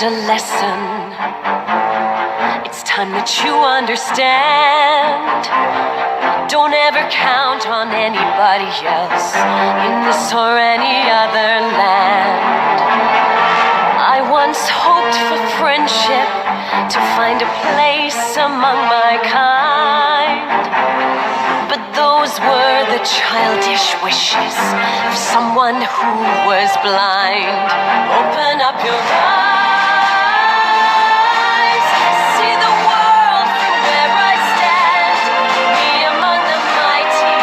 learned a lesson. It's time that you understand. Don't ever count on anybody else in this or any other land. I once hoped for friendship, to find a place among my kind. But those were the childish wishes of someone who was blind. Open up your eyes, see the world from where I stand. Me among the mighty,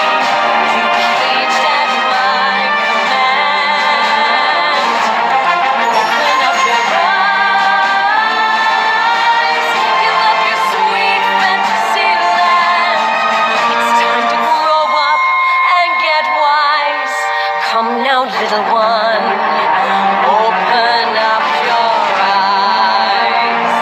you caged at my command. Open up your eyes, give up your sweet fantasy land. It's time to grow up and get wise. Come now, little one, open up your eyes.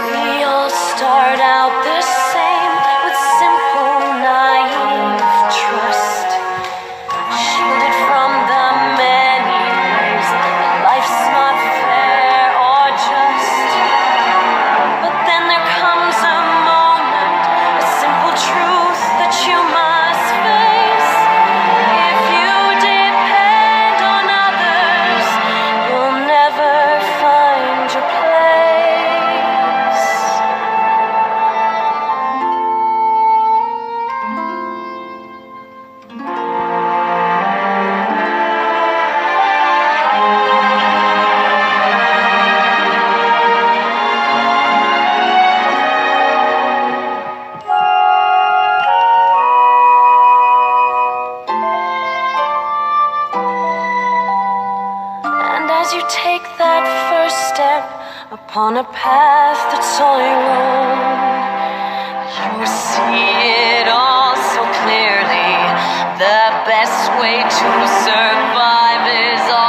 We all start out the same, with simple, naive trust, shielded from the many ways that life's not fair or just. But then there comes a moment, a simple truth that you must face. If you depend on others, you'll never find your place. And as you take that first step upon a path that's all your own, you see it all so clearly. The best way to survive is all